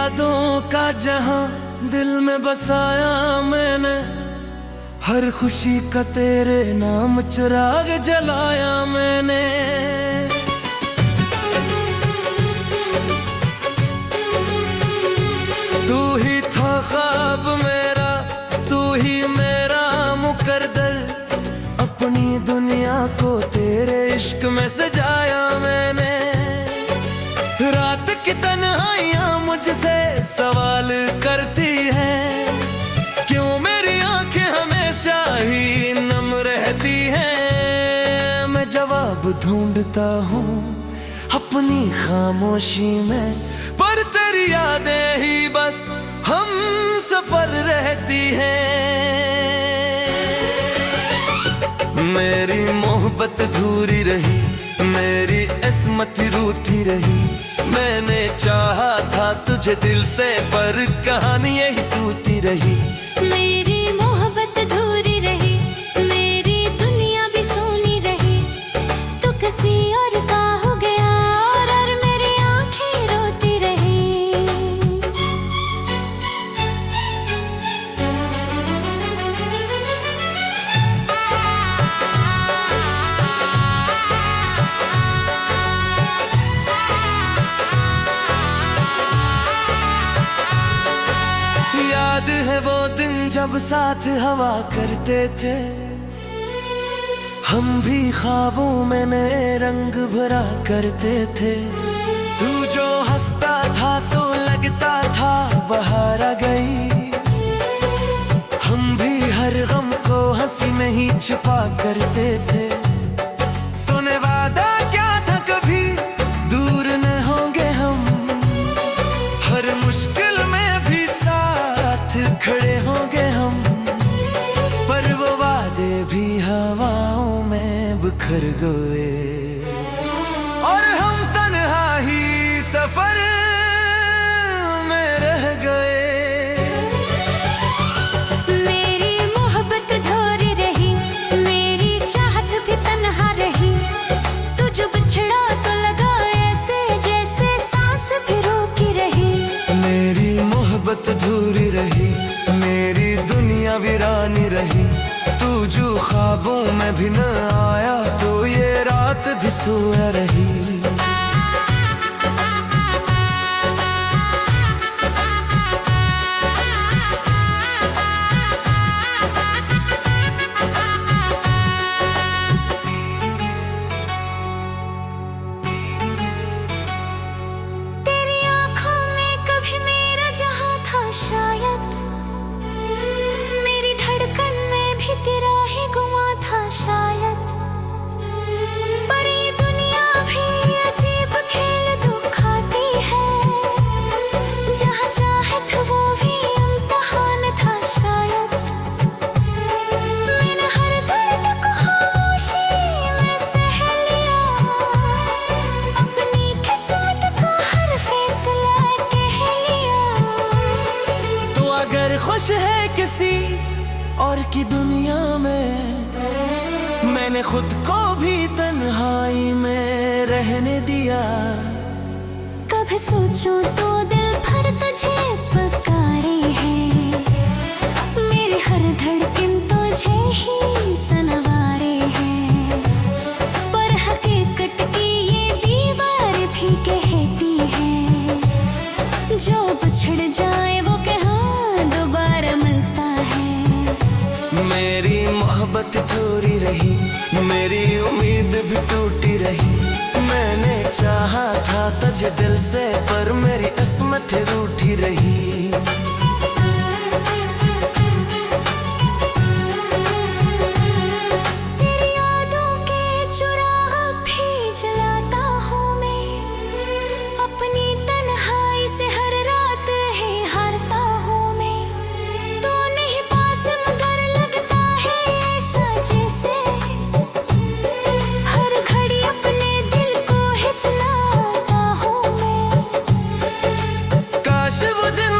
यादों का जहां दिल में बसाया मैंने, हर खुशी का तेरे नाम चिराग जलाया मैंने। तू ही था ख्वाब मेरा, तू ही मेरा मुकद्दर, अपनी दुनिया को तेरे इश्क में सजाया मैंने। रात की तन्हाइयां मुझसे सवाल करती हैं, क्यों मेरी आंखें हमेशा ही नम रहती हैं। मैं जवाब ढूंढता हूँ अपनी खामोशी में, पर तेरी यादें ही बस हम सफर रहती हैं। मेरी मोहब्बत अधूरी रही, मेरी इस्मत रूठी रही। मैंने चाहा था तुझे दिल से, पर कहानी यही टूटी रही। मेरी मोहब्बत अधूरी रही, मेरी दुनिया भी सोनी रही। तू किसी और का हो गया और मेरी आंखें रोती रही। याद है वो दिन जब साथ हवा करते थे, हम भी ख्वाबों में नए रंग भरा करते थे। तू जो हंसता था तो लगता था बहार आ गई, हम भी हर गम को हंसी में ही छुपा करते थे। तूने वादा क्या था कभी दूर न होंगे हम, हर मुश्किल में भी साथ खड़े होंगे हम। पर वो वादे भी हवाओं में बिखर गए, और हम तन्हा ही सफर में रह गए। मेरी मोहब्बत अधूरी रही, मेरी चाहत भी तन्हा रही। तू जो बिछड़ा तो लगा ऐसे जैसे सांस भी रोकी रही। मेरी मोहब्बत अधूरी रही, मेरी दुनिया वीरानी रही। तू जो ख्वाबों में भी न आया तो ये रात भी सोया रही। तेरी आँखों में कभी मेरा जहां था शायद, मेरी धड़कन में भी तेरा ही गुमा था शायद। पर ये दुनिया भी अजीब खेल दिखाती है, जहाँ चाहे था वो भी इम्तिहान था शायद। मैंने हर दर्द को खामोशी में सह लिया, अपनी किस्मत का हर फैसला कह लिया। तो अगर खुश है किसी और की दुनिया में, मैंने खुद को भी तन्हाई में रहने दिया। कभी सोचूं तो दिल भर तुझे पुकारे है, मेरी हर धड़कन तुझे ही सनवारे है। पर हकीकत की ये दीवार भी कहती है, जो बिछड़ जाए वो कहाँ दोबारा मिलता है। मेरी मोहब्बत थोड़ी रही, मेरी उम्मीद भी टूटी रही। मैंने चाहा था तुझे दिल से, पर मेरी किस्मत रूठी रही। तेरी यादों के चुराग भी जलाता हूँ मैं, अपनी तन्हाई से हर रात ही हारता हूँ मैं। तू नहीं पास मगर लगता है ऐसा जैसे, हर घड़ी अपने दिल को ही सुनाता हूँ मैं। काश वो दिन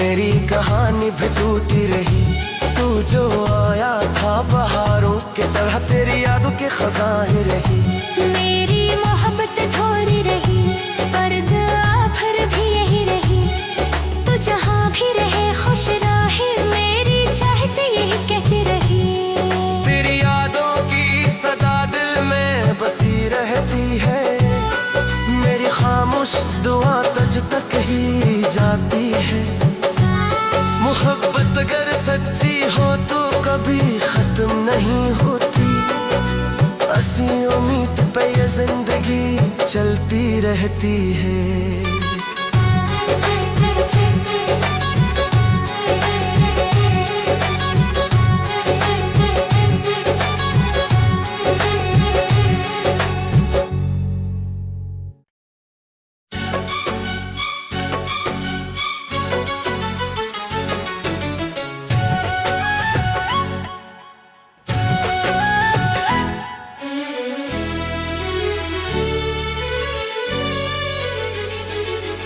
मेरी कहानी भी टूटी रही। तू जो आया था बहारों की तरह, तेरी यादों के खजाने रही। मेरी मोहब्बत थोड़ी रही, पर दुआ भर भी यही रही। तू जहाँ भी रहे खुश रहे, मेरी चाहती यही कहती रही। तेरी यादों की सदा दिल में बसी रहती है, मेरी खामोश दुआ तुझ तक ही जाती है। मोहब्बत अगर सच्ची हो तो कभी खत्म नहीं होती, असी उम्मीद पे ये जिंदगी चलती रहती है।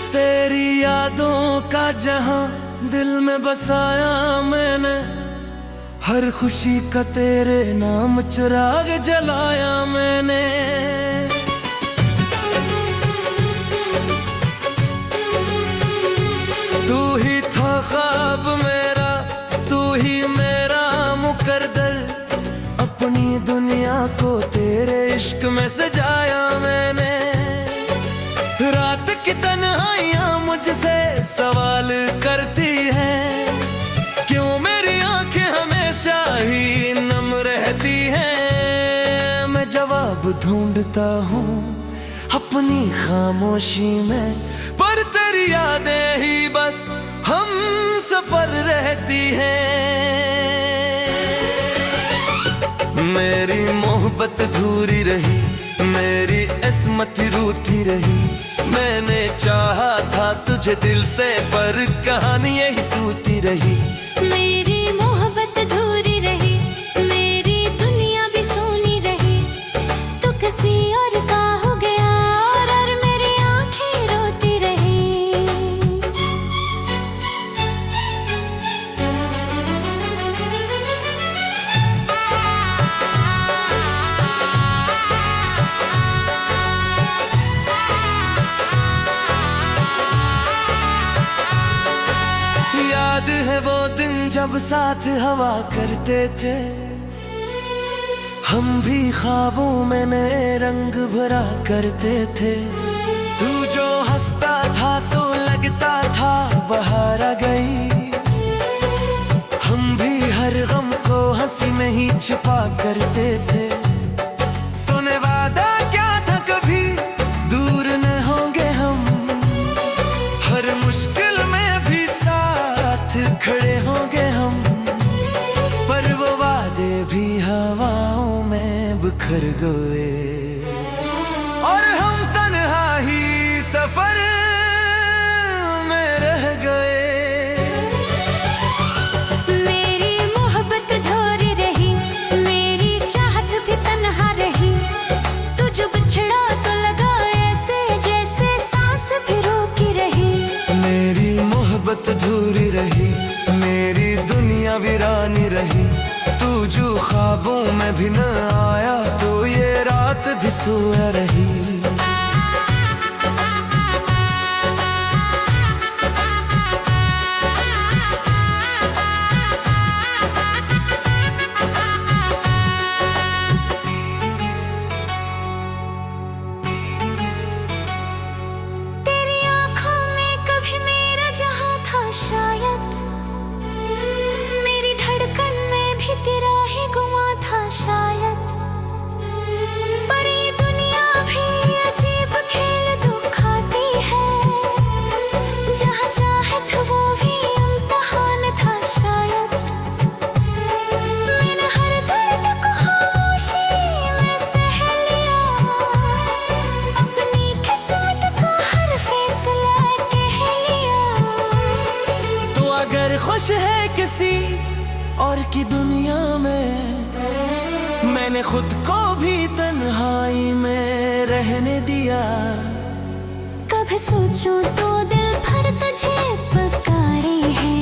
तेरी यादों का जहां दिल में बसाया मैंने, हर खुशी का तेरे नाम चिराग जलाया मैंने। तू ही था ख्वाब मेरा, तू ही मेरा मुकद्दर, अपनी दुनिया को तेरे इश्क में सजाया मैंने। रात की तन्हाइयां मुझसे सवाल करती हैं, क्यों मेरी आंखें हमेशा ही नम रहती हैं। मैं जवाब ढूंढता हूँ अपनी खामोशी में, पर तेरी यादें ही बस हम सफर रहती हैं। मेरी मोहब्बत अधूरी रही, मेरी इस्मत रूठी रही। मैंने चाहा था तुझे दिल से, पर कहानी यही टूटी रही। मेरी मोहब्बत अधूरी रही, मेरी दुनिया भी सोनी रही। तू किसी और का हो गया और मेरी आंखें रोती रही। याद है वो दिन जब साथ हवा करते थे, हम भी ख्वाबों में नए रंग भरा करते थे। तू जो हंसता था तो लगता था बहार आ गई, हम भी हर गम को हंसी में ही छुपा करते थे। तूने वादा क्या था कभी दूर न होंगे हम, हर मुश्किल में भी साथ खड़े होंगे हम, पर वो वादे भी हवाओं में बिखर गए और हम तन्हा ही सफर में रह गए। मेरी मोहब्बत अधूरी रही, मेरी चाहत भी तन्हा रही। तू जो बिछड़ा तो लगा ऐसे जैसे सांस भी रोकी रही। मेरी मोहब्बत अधूरी रही, मेरी दुनिया वीरानी रही। तू जो ख्वाबों में भी न आया तो ये रात भी सोया रही। तेरी आंखों में कभी मेरा जहां था शायद, मेरी धड़कन में भी तेरा ही गुमा था शायद। पर ये दुनिया भी अजीब खेल दिखाती है, जहां चाहत वो भी इम्तिहान था शायद। मैंने हर दर्द को खामोशी में सह लिया, अपनी किस्मत का हर फैसला कह लिया। तो अगर खुश है किसी और की दुनिया में, मैंने खुद को भी तन्हाई में रहने दिया। कभी सोचूं तो दिल भर तुझे पुकारे है,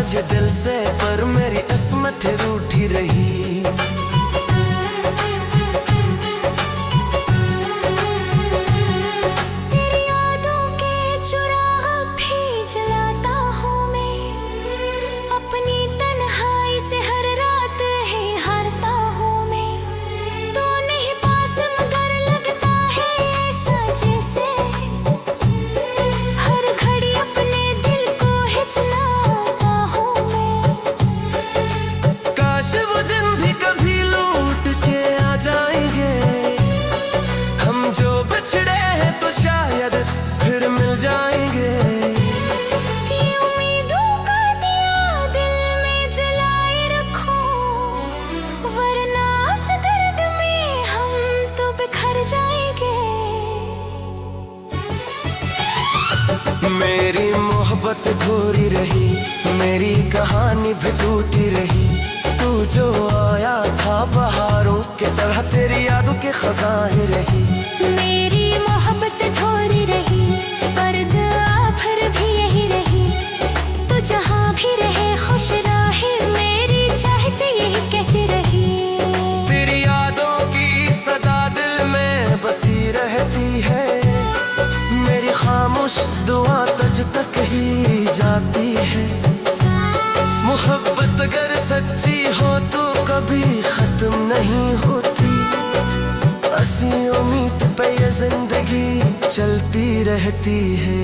तुझे दिल से, पर मेरी किस्मत रूठी रही। तेरी यादों के चुराग भी जलाता हूँ मैं, अपनी तन्हाई से हर रात है हारता हूँ मैं। तू नहीं पास मगर लगता है ऐसा जैसे हर घड़ी अपने दिल को हिसलाता हूँ मैं। काश वो दिन भी कभी लौट के आ जाएंगे, हम जो बिछड़े हैं तो शायद फिर मिल जाएंगे। ये उम्मीदों का दिया दिल में जलाए रखो, वरना इस दर्द में हम तो बिखर जाएंगे। मेरी मोहब्बत अधूरी रही, मेरी कहानी भी टूटी रही। तू जो आया था बहारों की तरह, तेरी यादों के खजाने रही। मेरी मोहब्बत थोड़ी रही, पर दुआ फिर भी यही रही। तू जहाँ भी रहे खुश रहे, मेरी चाहते यही कहती रही। तेरी यादों की सदा दिल में बसी रहती है, मेरी खामोश दुआ तुझ तक ही जाती है। मोहब्बत अगर सच्ची हो तो कभी खत्म नहीं होती, असी उम्मीद पे ये जिंदगी चलती रहती है।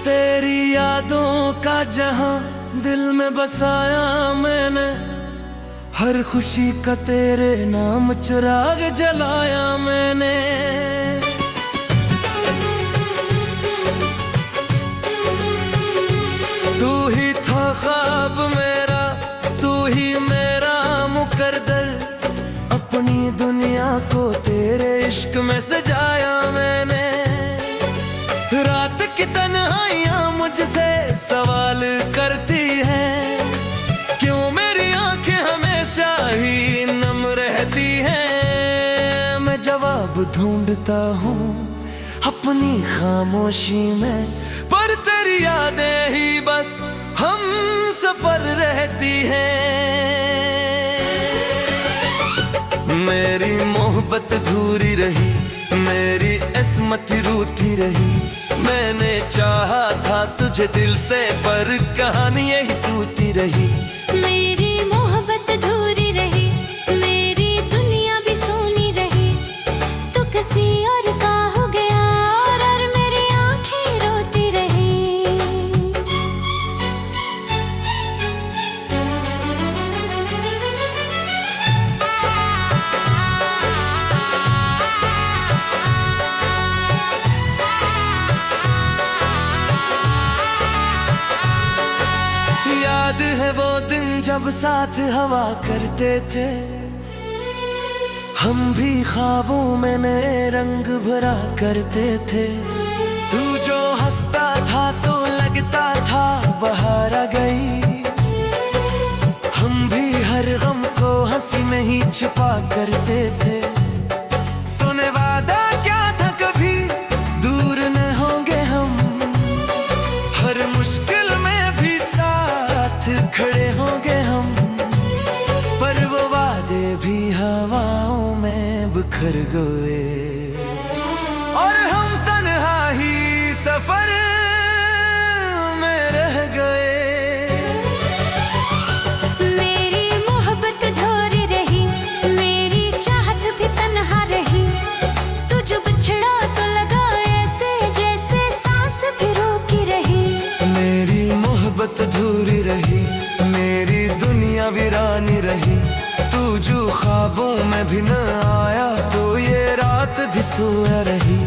तेरी यादों का जहां दिल में बसाया मैंने, हर खुशी का तेरे नाम चिराग जलाया मैंने। तू ही था ख्वाब मेरा, तू ही मेरा मुकद्दर, अपनी दुनिया को तेरे इश्क में सजाया मैंने। रात की तन्हाइयां मुझसे सवाल करती हैं, क्यों मेरी आंखें हमेशा ही नम रहती हैं। मैं जवाब ढूंढता हूँ अपनी खामोशी में, पर तेरी यादें ही बस हम सफर रहती हैं। मेरी मोहब्बत अधूरी रही, मेरी किस्मत रूठी रही। मैंने चाहा था तुझे दिल से, पर कहानी यही टूटी रही। मेरी मोहब्बत अधूरी रही, मेरी दुनिया भी सोनी रही। तू किसी और का हो गया और मेरी आंखें रोती रही। याद है वो दिन जब साथ हवा करते थे, हम भी ख्वाबों में नए रंग भरा करते थे। तू जो हंसता था तो लगता था बहार आ गई, हम भी हर गम को हंसी में ही छुपा करते थे। तूने वादा क्या था कभी दूर न होंगे हम, हर मुश्किल में भी साथ खड़े होंगे हम। पर वो वादे भी हवाओं में बिखर गए, और हम तन्हा ही सफर में रह गए। मेरी मोहब्बत अधूरी रही, मेरी चाहत भी तन्हा रही। तू जो बिछड़ा तो लगा ऐसे जैसे सांस भी रोकी रही। मेरी मोहब्बत अधूरी रही, मेरी दुनिया वीरानी रही। तू जो ख्वाबों में भी न आया तो ये रात भी सोया रही।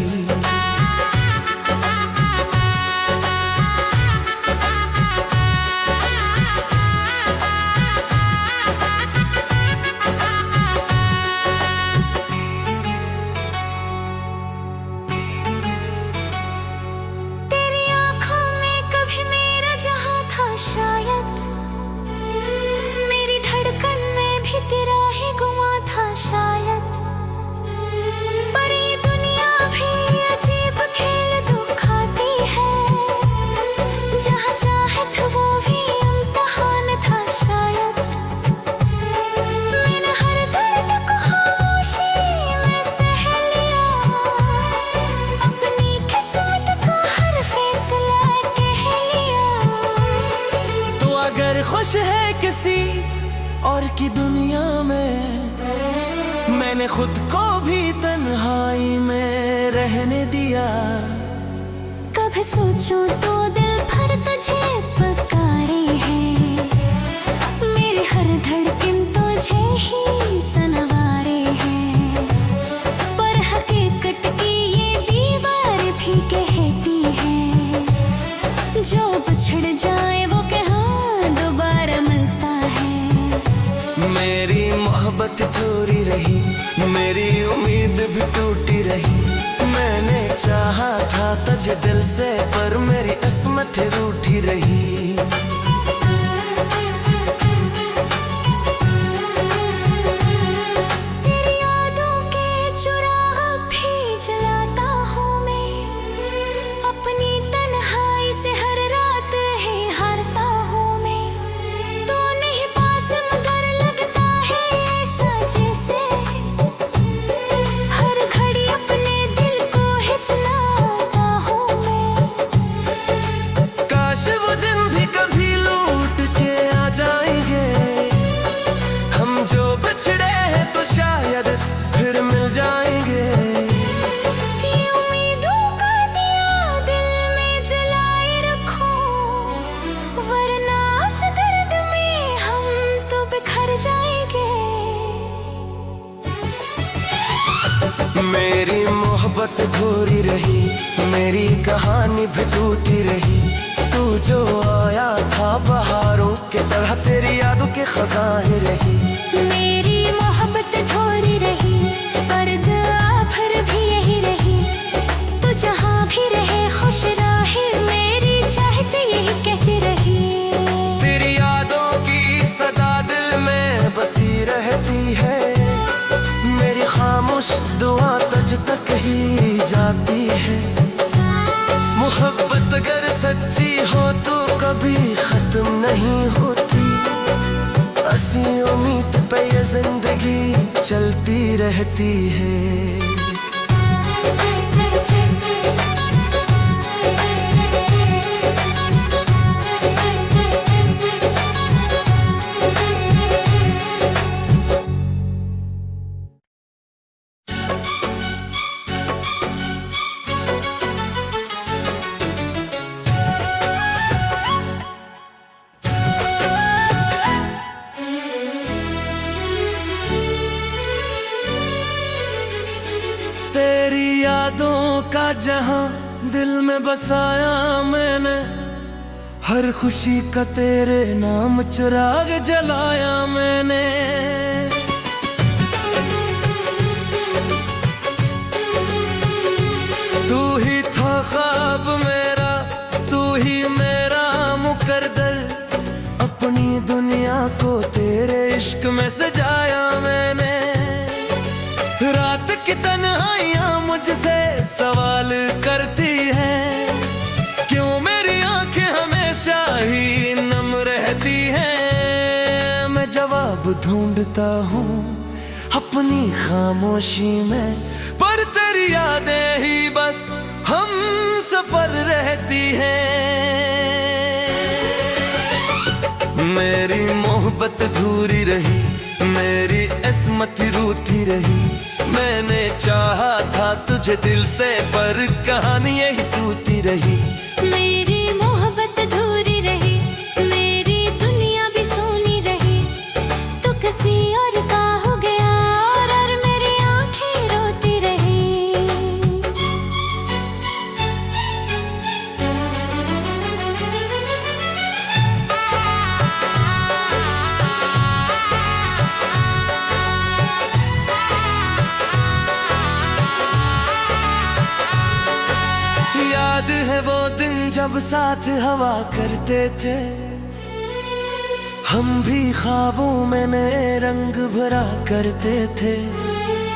खामोश है किसी और की दुनिया में। मैंने खुद को भी तन्हाई में रहने दिया। कभी सोचूं तो दिल भर तुझे पुकारे है, मेरे हर धड़कन तुझे ही सनवारे है। पर हकीकत की ये दीवार भी कहती है, जो बिछड़ जाए वो कहाँ दोबारा मिलता है। मेरी मोहब्बत थोड़ी रही, मेरी उम्मीद भी टूटी रही। मैंने चाहा था तुझे दिल से, पर मेरी किस्मत रूठी रही। तेरी यादों के चुराग भी जलाता हूँ मैं, अपनी तन्हाई से हर रात ही हारता हूँ मैं। तू नहीं पास मगर लगता है ऐसा जैसे हर घड़ी अपने दिल को ही सुनाता हूँ मैं। काश वो दिन भी कभी लौट के आ जाएंगे, हम जो बिछड़े हैं तो शायद फिर मिल जाएंगे। ये उम्मीदों का दिया दिल में जलाए रखो, वरना उस दर्द में हम तो बिखर जाएंगे। मेरी मोहब्बत अधूरी रही, मेरी कहानी भी टूटी रही। तू जो आया था बहारों के तरह, तेरी यादों के खजाने रही। मेरी मोहब्बत थोड़ी रही, पर दुआ भर भी यही रही। तू जहाँ भी रहे खुश रहे, मेरी चाहत यही कहती रही। तेरी यादों की सदा दिल में बसी रहती है, मेरी खामोश दुआ तुझ तक ही जाती है। मोहब्बत अगर सच्ची हो तो कभी खत्म नहीं होती, असी उम्मीद पे ये जिंदगी चलती रहती है। तेरी यादों का जहां दिल में बसाया मैंने, हर खुशी का तेरे नाम चिराग जलाया मैंने। तू ही था ख्वाब मेरा, तू ही मेरा मुकद्दर, अपनी दुनिया को तेरे इश्क में सजाया मैंने। रात की तन्हाइयां मुझसे सवाल करती हैं, क्यों मेरी आंखें हमेशा ही नम रहती हैं। मैं जवाब ढूंढता हूँ अपनी खामोशी में, पर तेरी यादें ही बस हम सफर रहती हैं। मेरी मोहब्बत अधूरी रही, मेरी किस्मत रूठी रही। मैंने चाहा था तुझे दिल से, पर कहानी यही टूटी रही। मेरी मोहब्बत अधूरी रही, मेरी दुनिया भी सोनी रही। तू किसी और का हो गया और मेरी आंखें रोती रही। याद है वो दिन जब साथ हवा करते थे, हम भी ख्वाबों में नए रंग भरा करते थे।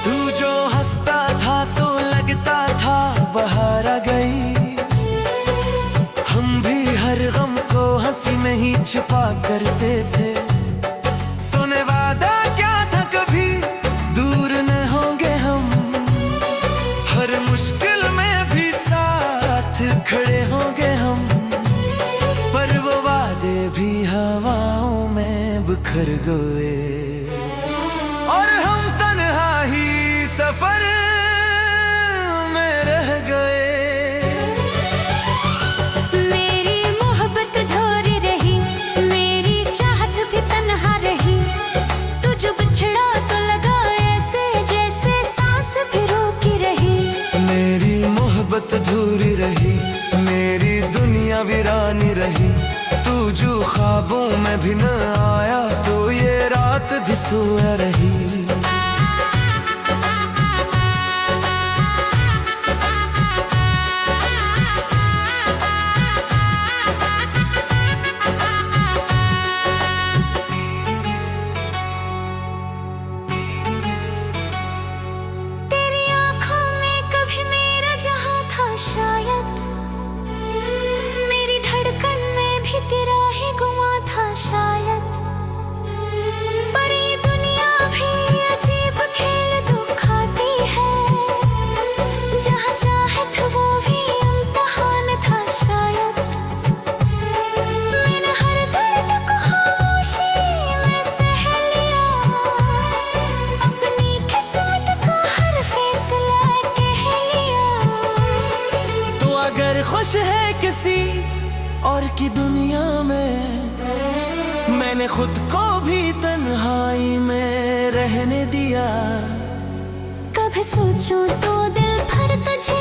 तू जो हंसता था तो लगता था बहार आ गई, हम भी हर गम को हंसी में ही छुपा करते थे। तूने वादा क्या था कभी दूर न होंगे हम, हर मुश्किल में भी साथ खड़े होंगे हम, पर वो वादे भी हवाओं बिखर गए और हम तन्हा ही सफर में रह गए। मेरी मोहब्बत अधूरी रही, मेरी चाहत भी तन्हा रही। तू जो बिछड़ा तो लगा ऐसे जैसे सांस भी रोकी रही। मेरी मोहब्बत अधूरी रही, मेरी दुनिया वीरानी रही। तू जो ख्वाबों में भी न आया तो ये रात भी सोया रही। तेरी आंखों में कभी मेरा जहां था शायद, मेरी धड़कन में भी तेरा ही गुमा था शायद। पर ये दुनिया भी अजीब खेल दिखाती है, जहां चाहे तो वो भी इम्तिहान था शायद। मैंने हर दर्द को खामोशी में सह लिया, अपनी किस्मत का हर फैसला कह लिया। तो अगर खुश है किसी और की दुनिया में, मैंने खुद को भी तन्हाई में रहने दिया। कभी सोचूं तो दिल भर तुझे